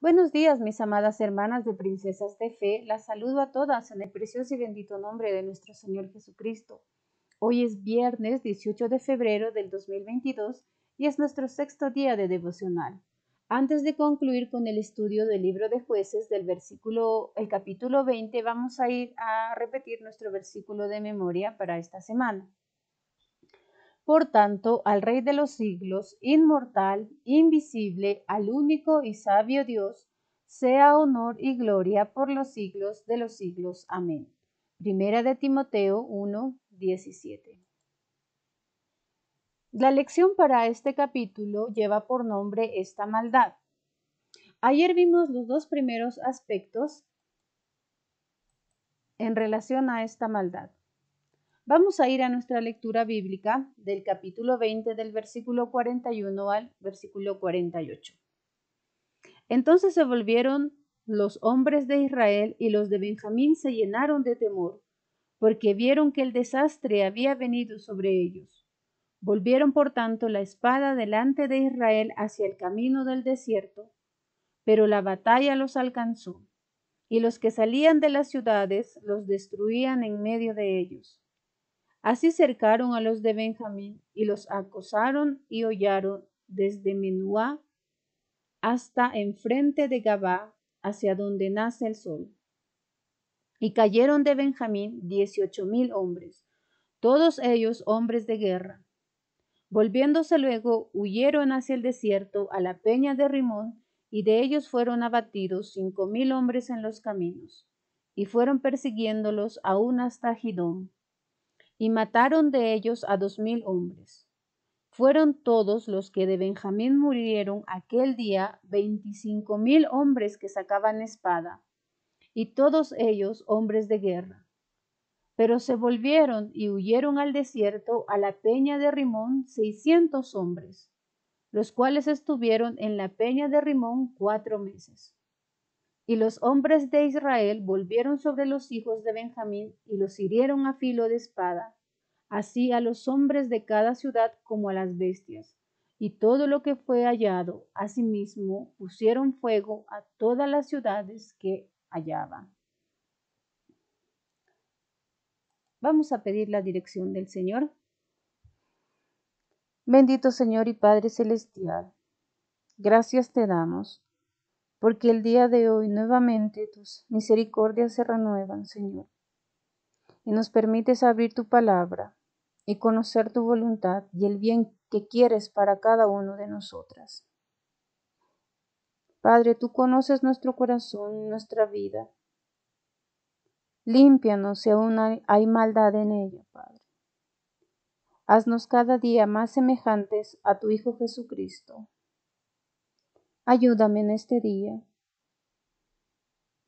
Buenos días, mis amadas hermanas de Princesas de Fe. Las saludo a todas en el precioso y bendito nombre de nuestro Señor Jesucristo. Hoy es viernes 18 de febrero del 2022 y es nuestro sexto día de devocional. Antes de concluir con el estudio del libro de Jueces el capítulo 20, vamos a ir a repetir nuestro versículo de memoria para esta semana. Por tanto, al Rey de los siglos, inmortal, invisible, al único y sabio Dios, sea honor y gloria por los siglos de los siglos. Amén. Primera de Timoteo 1:17. La lección para este capítulo lleva por nombre esta maldad. Ayer vimos los dos primeros aspectos en relación a esta maldad. Vamos a ir a nuestra lectura bíblica del capítulo 20 del versículo 41 al versículo 48. Entonces se volvieron los hombres de Israel y los de Benjamín se llenaron de temor, porque vieron que el desastre había venido sobre ellos. Volvieron por tanto la espada delante de Israel hacia el camino del desierto, pero la batalla los alcanzó, y los que salían de las ciudades los destruían en medio de ellos. Así cercaron a los de Benjamín y los acosaron y hollaron desde Menuá hasta enfrente de Gabá, hacia donde nace el sol. Y cayeron de Benjamín 18,000 hombres, todos ellos hombres de guerra. Volviéndose luego, huyeron hacia el desierto a la peña de Rimón, y de ellos fueron abatidos 5,000 hombres en los caminos, y fueron persiguiéndolos aún hasta Gidón. Y mataron de ellos a 2,000 hombres. Fueron todos los que de Benjamín murieron aquel día 25,000 hombres que sacaban espada, y todos ellos hombres de guerra. Pero se volvieron y huyeron al desierto a la peña de Rimón 600 hombres, los cuales estuvieron en la peña de Rimón 4 meses. Y los hombres de Israel volvieron sobre los hijos de Benjamín y los hirieron a filo de espada, así a los hombres de cada ciudad como a las bestias, y todo lo que fue hallado. Asimismo pusieron fuego a todas las ciudades que hallaban. Vamos a pedir la dirección del Señor. Bendito Señor y Padre Celestial, gracias te damos, porque el día de hoy nuevamente tus misericordias se renuevan, Señor, y nos permites abrir tu palabra y conocer tu voluntad y el bien que quieres para cada uno de nosotras. Padre, tú conoces nuestro corazón, nuestra vida. Límpianos si aún hay maldad en ella, Padre. Haznos cada día más semejantes a tu Hijo Jesucristo. Ayúdame en este día.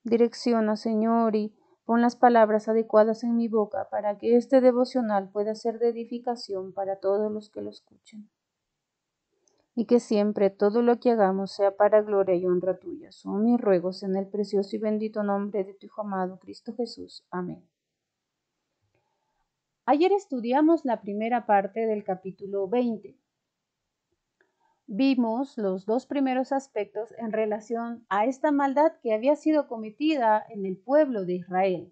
Direcciona, Señor, y pon las palabras adecuadas en mi boca para que este devocional pueda ser de edificación para todos los que lo escuchen. Y que siempre todo lo que hagamos sea para gloria y honra tuya. Son mis ruegos en el precioso y bendito nombre de tu Hijo amado, Cristo Jesús. Amén. Ayer estudiamos la primera parte del capítulo 20. Vimos los dos primeros aspectos en relación a esta maldad que había sido cometida en el pueblo de Israel.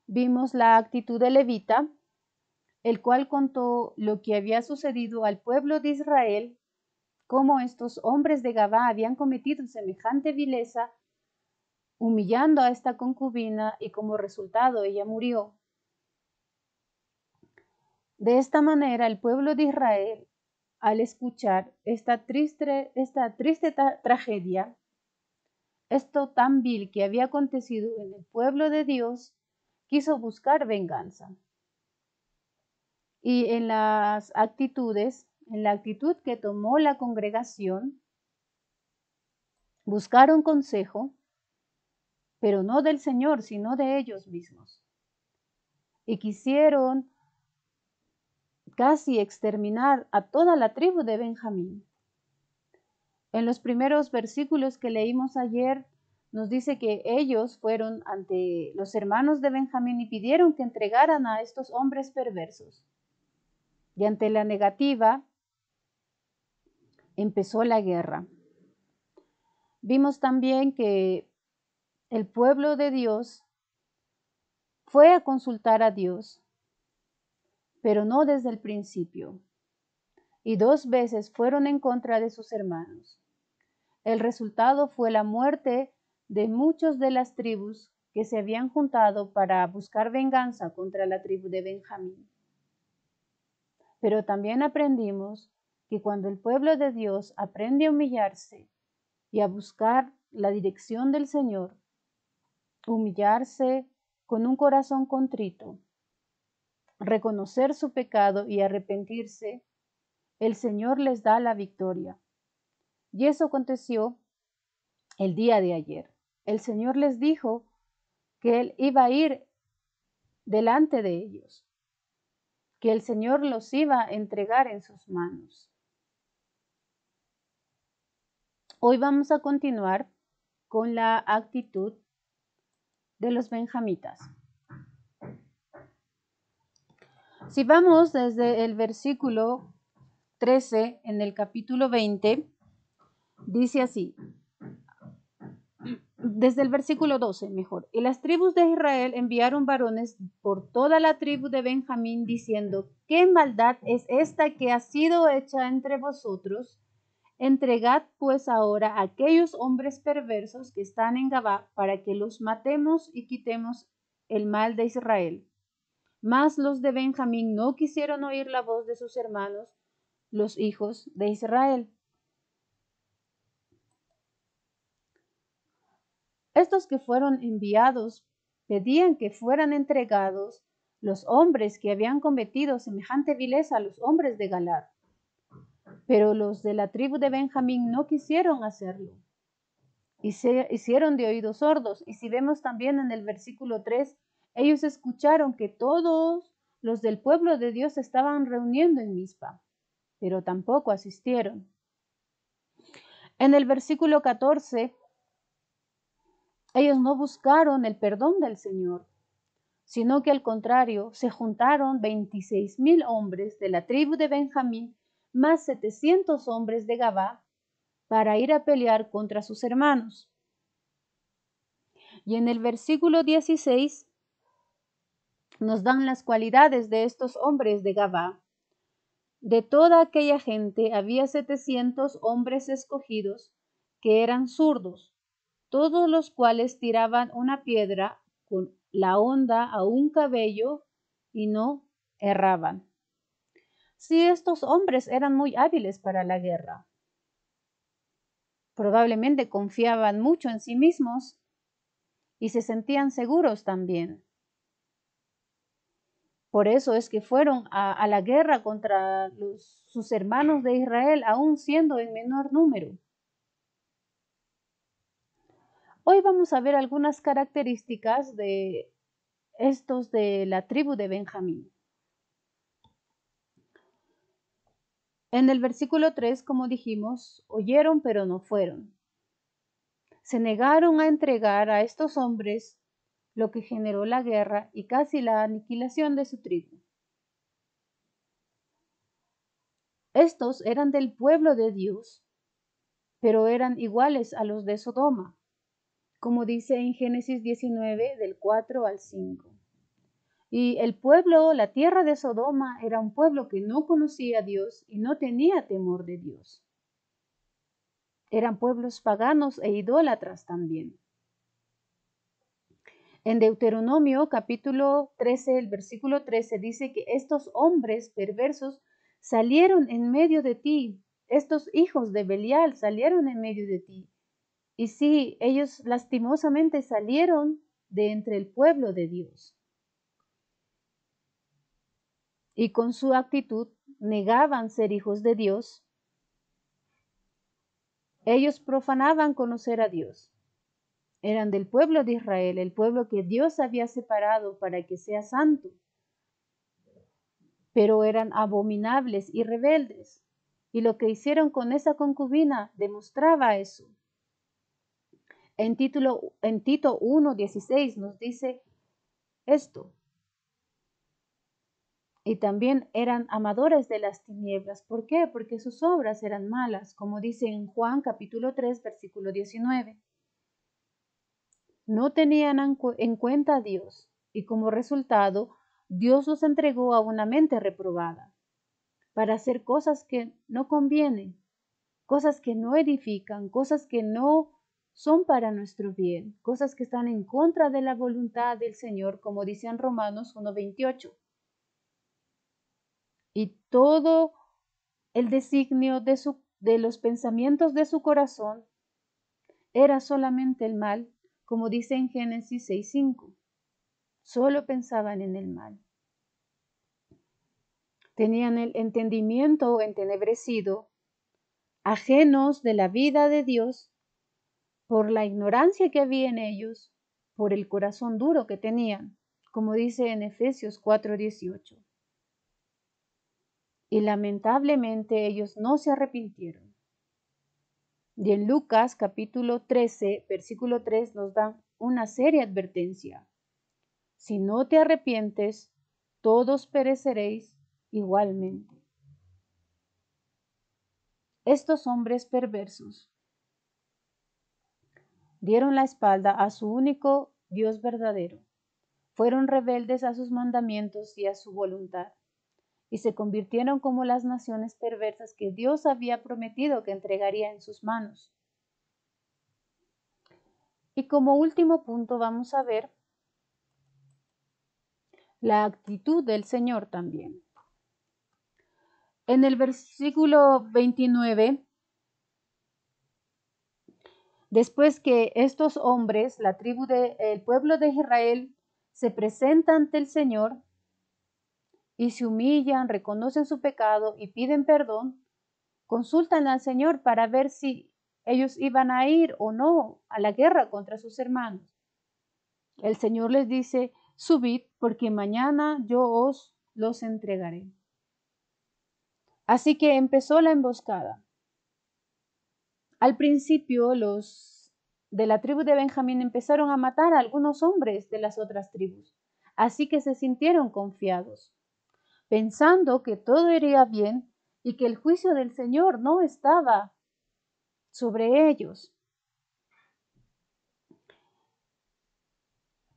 Vimos la actitud de Levita, el cual contó lo que había sucedido al pueblo de Israel, cómo estos hombres de Gabá habían cometido semejante vileza, humillando a esta concubina, y como resultado ella murió. De esta manera el pueblo de Israel, al escuchar esta triste tragedia, esto tan vil que había acontecido en el pueblo de Dios, quiso buscar venganza. Y en la actitud que tomó la congregación, buscaron consejo, pero no del Señor, sino de ellos mismos. Y quisieron casi exterminar a toda la tribu de Benjamín. En los primeros versículos que leímos ayer, nos dice que ellos fueron ante los hermanos de Benjamín y pidieron que entregaran a estos hombres perversos. Y ante la negativa, empezó la guerra. Vimos también que el pueblo de Dios fue a consultar a Dios, pero no desde el principio, y 2 veces fueron en contra de sus hermanos. El resultado fue la muerte de muchos de las tribus que se habían juntado para buscar venganza contra la tribu de Benjamín. Pero también aprendimos que cuando el pueblo de Dios aprende a humillarse y a buscar la dirección del Señor, humillarse con un corazón contrito, reconocer su pecado y arrepentirse, el Señor les da la victoria. Y eso aconteció el día de ayer. El Señor les dijo que Él iba a ir delante de ellos, que el Señor los iba a entregar en sus manos. Hoy vamos a continuar con la actitud de los benjamitas. Si vamos desde el versículo 13 en el capítulo 20, dice así, desde el versículo 12 mejor, y las tribus de Israel enviaron varones por toda la tribu de Benjamín diciendo, ¿qué maldad es esta que ha sido hecha entre vosotros? Entregad pues ahora a aquellos hombres perversos que están en Gabá para que los matemos y quitemos el mal de Israel. Mas los de Benjamín no quisieron oír la voz de sus hermanos, los hijos de Israel. Estos que fueron enviados pedían que fueran entregados los hombres que habían cometido semejante vileza a los hombres de Galaad. Pero los de la tribu de Benjamín no quisieron hacerlo y se hicieron de oídos sordos. Y si vemos también en el versículo 3, ellos escucharon que todos los del pueblo de Dios se estaban reuniendo en Mizpa, pero tampoco asistieron. En el versículo 14, ellos no buscaron el perdón del Señor, sino que al contrario, se juntaron 26,000 hombres de la tribu de Benjamín, más 700 hombres de Gabá, para ir a pelear contra sus hermanos. Y en el versículo 16 nos dan las cualidades de estos hombres de Gabá. De toda aquella gente había 700 hombres escogidos que eran zurdos, todos los cuales tiraban una piedra con la honda a un cabello y no erraban. Sí, estos hombres eran muy hábiles para la guerra. Probablemente confiaban mucho en sí mismos y se sentían seguros también. Por eso es que fueron a la guerra contra sus hermanos de Israel, aún siendo en menor número. Hoy vamos a ver algunas características de estos de la tribu de Benjamín. En el versículo 3, como dijimos, oyeron pero no fueron. Se negaron a entregar a estos hombres, lo que generó la guerra y casi la aniquilación de su tribu. Estos eran del pueblo de Dios, pero eran iguales a los de Sodoma, como dice en Génesis 19, del 4 al 5. Y el pueblo, la tierra de Sodoma, era un pueblo que no conocía a Dios y no tenía temor de Dios. Eran pueblos paganos e idólatras también. En Deuteronomio capítulo 13, el versículo 13 dice que estos hombres perversos salieron en medio de ti, estos hijos de Belial salieron en medio de ti. Y sí, ellos lastimosamente salieron de entre el pueblo de Dios. Y con su actitud negaban ser hijos de Dios. Ellos profanaban conocer a Dios. Eran del pueblo de Israel, el pueblo que Dios había separado para que sea santo. Pero eran abominables y rebeldes. Y lo que hicieron con esa concubina demostraba eso. En Tito 1:16 nos dice esto. y también eran amadores de las tinieblas. ¿Por qué? Porque sus obras eran malas, como dice en Juan capítulo 3, versículo 19. No tenían en cuenta a Dios y como resultado, Dios los entregó a una mente reprobada para hacer cosas que no convienen, cosas que no edifican, cosas que no son para nuestro bien, cosas que están en contra de la voluntad del Señor, como dice en Romanos 1:28. Y todo el designio de los pensamientos de su corazón era solamente el mal, como dice en Génesis 6:5. Solo pensaban en el mal. Tenían el entendimiento entenebrecido, ajenos de la vida de Dios, por la ignorancia que había en ellos, por el corazón duro que tenían, como dice en Efesios 4:18. Y lamentablemente ellos no se arrepintieron. Y en Lucas capítulo 13, versículo 3 nos dan una seria advertencia. Si no te arrepientes, todos pereceréis igualmente. Estos hombres perversos dieron la espalda a su único Dios verdadero, fueron rebeldes a sus mandamientos y a su voluntad, y se convirtieron como las naciones perversas que Dios había prometido que entregaría en sus manos. Y como último punto vamos a ver la actitud del Señor también. En el versículo 29, después que estos hombres, el pueblo de Israel, se presenta ante el Señor y se humillan, reconocen su pecado y piden perdón, consultan al Señor para ver si ellos iban a ir o no a la guerra contra sus hermanos. El Señor les dice, subid, porque mañana yo os los entregaré. Así que empezó la emboscada. Al principio los de la tribu de Benjamín empezaron a matar a algunos hombres de las otras tribus, así que se sintieron confiados, pensando que todo iría bien y que el juicio del Señor no estaba sobre ellos.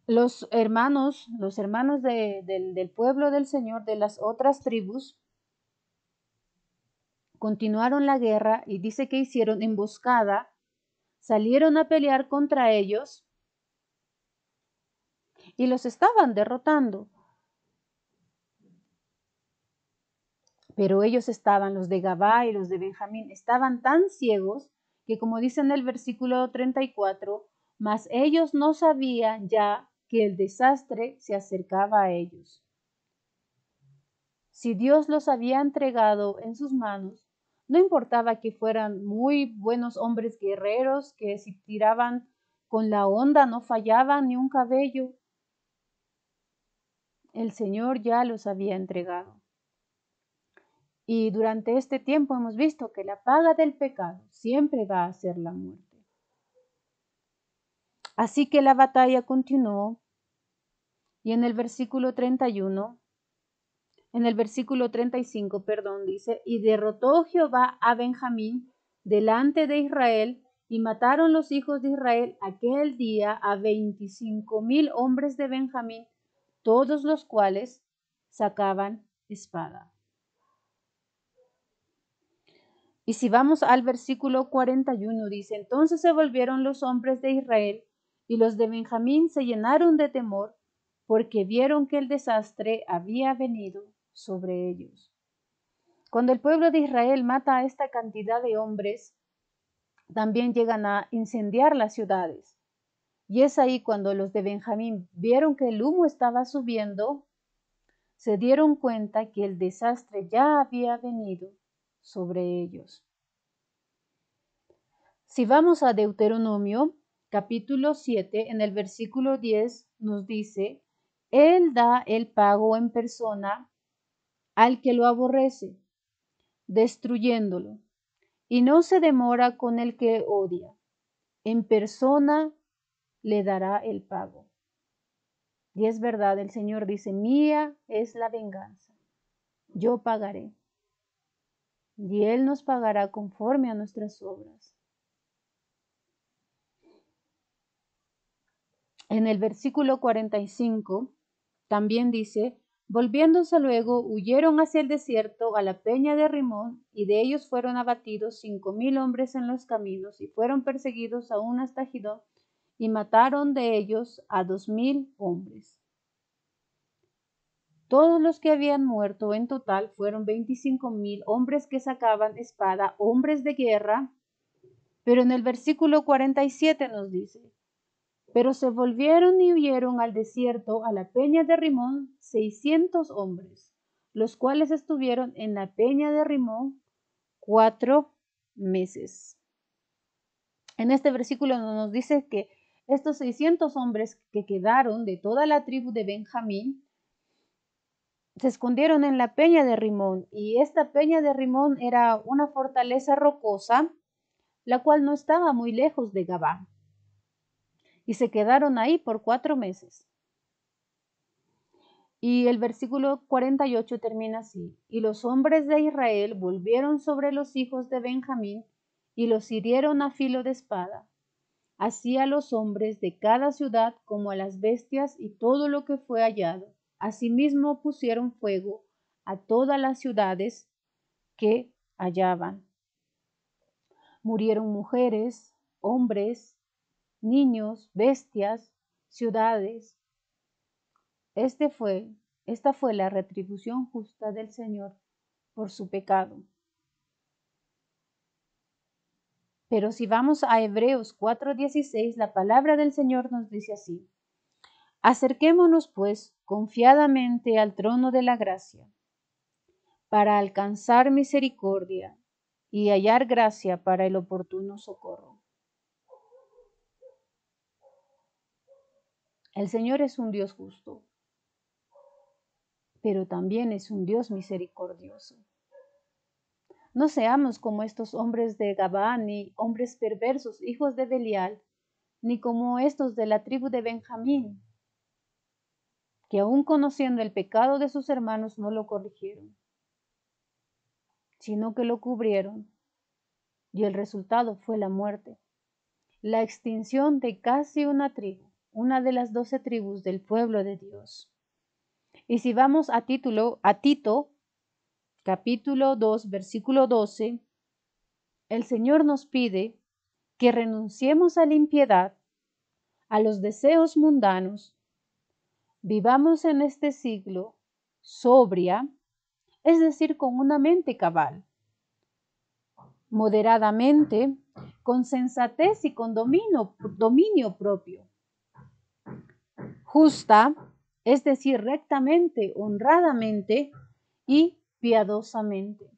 Los hermanos del pueblo del Señor, de las otras tribus, continuaron la guerra y dice que hicieron emboscada, salieron a pelear contra ellos y los estaban derrotando. Pero ellos los de Gabá y los de Benjamín, estaban tan ciegos que, como dice en el versículo 34, mas ellos no sabían ya que el desastre se acercaba a ellos. Si Dios los había entregado en sus manos, no importaba que fueran muy buenos hombres guerreros, que si tiraban con la honda no fallaban ni un cabello. El Señor ya los había entregado. Y durante este tiempo hemos visto que la paga del pecado siempre va a ser la muerte. Así que la batalla continuó y en el versículo 35, dice, y derrotó Jehová a Benjamín delante de Israel y mataron los hijos de Israel aquel día a 25,000 hombres de Benjamín, todos los cuales sacaban espada. Y si vamos al versículo 41, dice, entonces se volvieron los hombres de Israel y los de Benjamín se llenaron de temor porque vieron que el desastre había venido sobre ellos. Cuando el pueblo de Israel mata a esta cantidad de hombres, también llegan a incendiar las ciudades. Y es ahí cuando los de Benjamín vieron que el humo estaba subiendo, se dieron cuenta que el desastre ya había venido sobre ellos. Si vamos a Deuteronomio, capítulo 7, en el versículo 10 nos dice, Él da el pago en persona al que lo aborrece, destruyéndolo, y no se demora con el que odia. En persona le dará el pago. Y es verdad, el Señor dice, mía es la venganza. yo pagaré, y Él nos pagará conforme a nuestras obras. En el versículo 45 también dice, volviéndose luego, huyeron hacia el desierto a la peña de Rimón, y de ellos fueron abatidos 5,000 hombres en los caminos, y fueron perseguidos aún hasta Gidón, y mataron de ellos a 2,000 hombres. Todos los que habían muerto en total fueron 25,000 hombres que sacaban espada, hombres de guerra. Pero en el versículo 47 nos dice, pero se volvieron y huyeron al desierto, a la peña de Rimón, 600 hombres, los cuales estuvieron en la peña de Rimón 4 meses. En este versículo nos dice que estos 600 hombres que quedaron de toda la tribu de Benjamín se escondieron en la peña de Rimón, y esta peña de Rimón era una fortaleza rocosa, la cual no estaba muy lejos de Gabá, y se quedaron ahí por 4 meses. Y el versículo 48 termina así, y los hombres de Israel volvieron sobre los hijos de Benjamín y los hirieron a filo de espada, así a los hombres de cada ciudad como a las bestias y todo lo que fue hallado. Asimismo pusieron fuego a todas las ciudades que hallaban. Murieron mujeres, hombres, niños, bestias, ciudades. Esta fue la retribución justa del Señor por su pecado. Pero si vamos a Hebreos 4:16, la palabra del Señor nos dice así: acerquémonos pues confiadamente al trono de la gracia, para alcanzar misericordia y hallar gracia para el oportuno socorro. El Señor es un Dios justo, pero también es un Dios misericordioso. No seamos como estos hombres de Gabá, ni hombres perversos, hijos de Belial, ni como estos de la tribu de Benjamín, que aun conociendo el pecado de sus hermanos no lo corrigieron, sino que lo cubrieron, y el resultado fue la muerte, la extinción de casi una tribu, una de las 12 tribus del pueblo de Dios. Y si vamos a Tito, capítulo 2, versículo 12, el Señor nos pide que renunciemos a la impiedad, a los deseos mundanos, vivamos en este siglo sobria, es decir, con una mente cabal, moderadamente, con sensatez y con dominio propio, justa, es decir, rectamente, honradamente y piadosamente.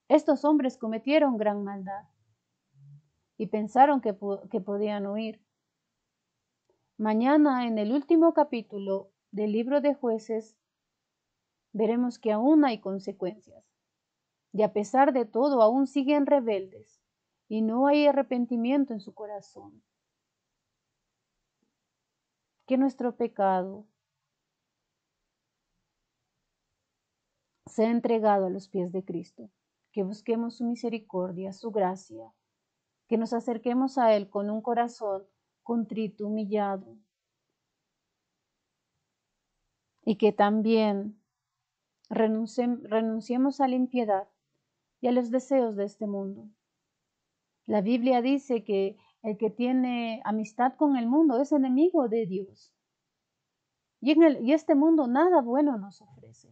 Estos hombres cometieron gran maldad y pensaron que podían huir. Mañana, en el último capítulo del libro de Jueces, veremos que aún hay consecuencias. Y a pesar de todo, aún siguen rebeldes y no hay arrepentimiento en su corazón. Que nuestro pecado sea entregado a los pies de Cristo, que busquemos su misericordia, su gracia, que nos acerquemos a Él con un corazón contrito, humillado, y que también renunciemos a la impiedad y a los deseos de este mundo. La Biblia dice que el que tiene amistad con el mundo es enemigo de Dios. Y este mundo nada bueno nos ofrece.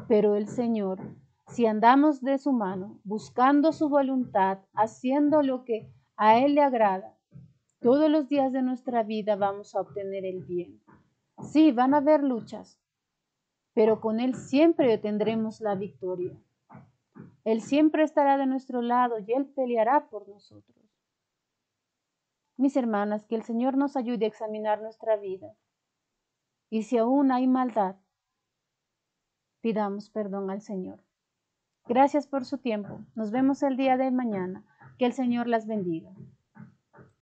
Pero el Señor, si andamos de su mano, buscando su voluntad, haciendo lo que a Él le agrada, todos los días de nuestra vida vamos a obtener el bien. Sí, van a haber luchas, pero con Él siempre tendremos la victoria. Él siempre estará de nuestro lado y Él peleará por nosotros. Mis hermanas, que el Señor nos ayude a examinar nuestra vida. Y si aún hay maldad, pidamos perdón al Señor. Gracias por su tiempo. Nos vemos el día de mañana. Que el Señor las bendiga.